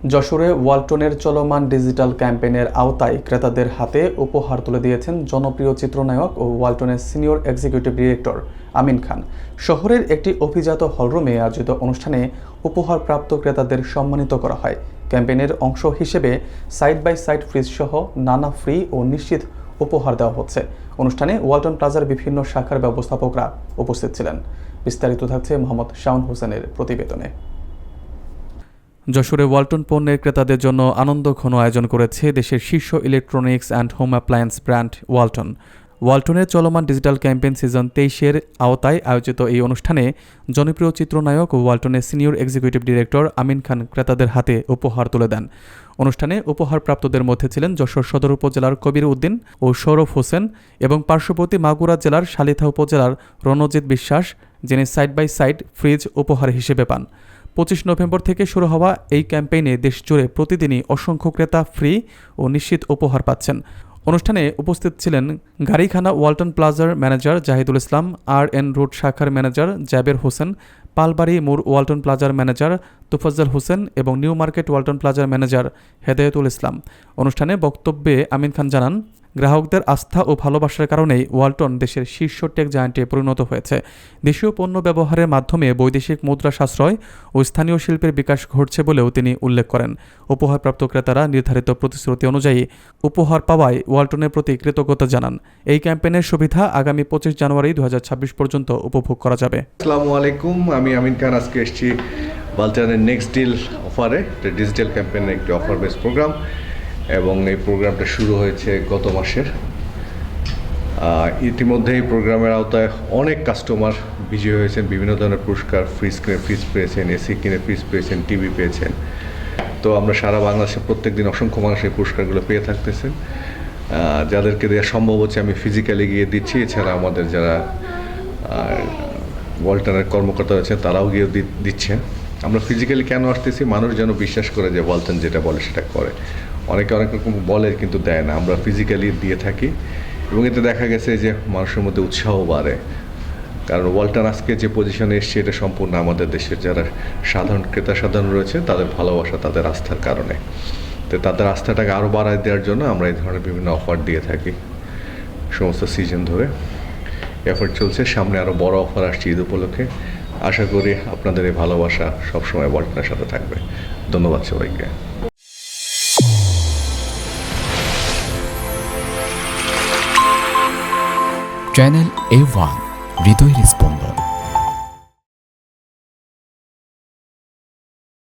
যশোরে ওয়ালটনের চলমান ডিজিটাল ক্যাম্পেইনের আওতায় ক্রেতাদের হাতে উপহার তুলে দিয়েছেন জনপ্রিয় চিত্রনায়ক ও ওয়ালটনের senior executive director Amin Khan. শহরের একটি অভিজাত হলরুমে আয়োজিত অনুষ্ঠানে উপহারপ্রাপ্ত ক্রেতাদের সম্মানিত করা হয়। ক্যাম্পেইনের অংশ হিসেবে সাইড বাই সাইড ফ্রিজ সহ নানা ফ্রি ও নিশ্চিত উপহার দেওয়া হচ্ছে। অনুষ্ঠানে ওয়ালটন প্লাজার বিভিন্ন শাখার ব্যবস্থাপকরা উপস্থিত ছিলেন। বিস্তারিত থাকছে মোহাম্মদ শাওন হোসেনের প্রতিবেদনে। যশোরে ওয়ালটন পণ্যের ক্রেতাদের জন্য আনন্দঘন আয়োজন করেছে দেশের শীর্ষ electronics and home appliance brand Walton. ওয়ালটনের চলমান ডিজিটাল ক্যাম্পেইন সিজন 23-এর আওতায় আয়োজিত এই অনুষ্ঠানে জনপ্রিয় চিত্রনায়ক ও ওয়ালটনের senior executive director Amin Khan ক্রেতাদের হাতে উপহার তুলে দেন। অনুষ্ঠানে উপহারপ্রাপ্তদের মধ্যে ছিলেন যশোর সদর উপজেলার কবির উদ্দিন ও সৌরভ হোসেন এবং পার্শ্ববর্তী মাগুরা জেলার শালিথা উপজেলার রণজিৎ বিশ্বাস, যিনি সাইড বাই সাইড ফ্রিজ উপহার হিসেবে পান। 25 নভেম্বর থেকে শুরু হওয়া এই ক্যাম্পেইনে দেশজুড়ে প্রতিদিনই অসংখ্য ক্রেতা ফ্রি ও নিশ্চিত উপহার পাচ্ছেন। অনুষ্ঠানে উপস্থিত ছিলেন গাড়িখানা ওয়ালটন প্লাজার ম্যানেজার জাহিদুল ইসলাম, আর.এন. রোড শাখার ম্যানেজার জাবের হোসেন, পালবাড়ি মোড় ওয়ালটন প্লাজার ম্যানেজার তোফাজ্জল হোসেন এবং নিউ মার্কেট ওয়ালটন প্লাজার ম্যানেজার হেদায়েতুল ইসলাম। অনুষ্ঠানে বক্তব্যে আমিন খান জানান, গ্রাহকদের আস্থা ও ভালোবাসার কারণেই ওয়ালটন দেশের শীর্ষ টেক জায়ান্টে পরিণত হয়েছে। দেশীয় পণ্য ব্যবহারের মাধ্যমে বৈদেশিক মুদ্রা সাশ্রয় ও স্থানীয় শিল্পের বিকাশ ঘটছে বলেও তিনি উল্লেখ করেন। উপহারপ্রাপ্ত ক্রেতারা নির্ধারিত প্রতিশ্রুতি অনুযায়ী উপহার পাওয়ায় ওয়ালটনের প্রতি কৃতজ্ঞতা জানান। এই ক্যাম্পেইনের সুবিধা আগামী 25 জানুয়ারি 2026 পর্যন্ত উপভোগ করা যাবে। আসসালামু আলাইকুম, আমি আমিন খান। আজকে এসেছি ওয়ালটনের নেক্সট ডিল অফারে, ডিজিটাল ক্যাম্পেইনের একটি অফার বেস প্রোগ্রাম, এবং এই প্রোগ্রামটা শুরু হয়েছে গত মাসের। ইতিমধ্যে এই প্রোগ্রামের আওতায় অনেক কাস্টমার বিজয়ী হয়েছেন, বিভিন্ন ধরনের পুরস্কার, ফ্রিজ কিনে ফ্রিজ পেয়েছেন, এসি কিনে ফ্রিজ পেয়েছেন, টিভি পেয়েছেন। তো আমরা সারা বাংলাদেশে প্রত্যেক দিন অসংখ্য মানুষ এই পুরস্কারগুলো পেয়ে থাকতেছেন। যাদেরকে দেওয়া সম্ভব হচ্ছে আমি ফিজিক্যালি গিয়ে দিচ্ছি, এছাড়া আমাদের যারা ওয়ালটনের কর্মকর্তা রয়েছেন তারাও গিয়ে দিচ্ছেন। আমরা ফিজিক্যালি কেন আসতেছি? মানুষ যেন বিশ্বাস করে যে ওয়ালটন যেটা বলে সেটা করে। অনেকে অনেক রকম বলে কিন্তু দেয় না, আমরা ফিজিক্যালি দিয়ে থাকি এবং এতে দেখা গেছে যে মানুষের মধ্যে উৎসাহ বাড়ে। কারণ ওয়ালটন আজকে যে পজিশনে এসছে এটা সম্পূর্ণ আমাদের দেশের যারা সাধারণ ক্রেতা সাধারণ রয়েছে তাদের ভালোবাসা, তাদের আস্থার কারণে। তো তাদের আস্থাটাকে আরও বাড়ায় দেওয়ার জন্য আমরা এই ধরনের বিভিন্ন অফার দিয়ে থাকি সমস্ত সিজন ধরে। এফার্ট চলছে, সামনে আরও বড় অফার আসছে ঈদ উপলক্ষে। আশা করি আপনাদের এই ভালোবাসা সবসময় ওয়ালটনের সাথে থাকবে। ধন্যবাদ সবাইকে। চ্যানেল A1 হৃদয়ের স্পন্দন।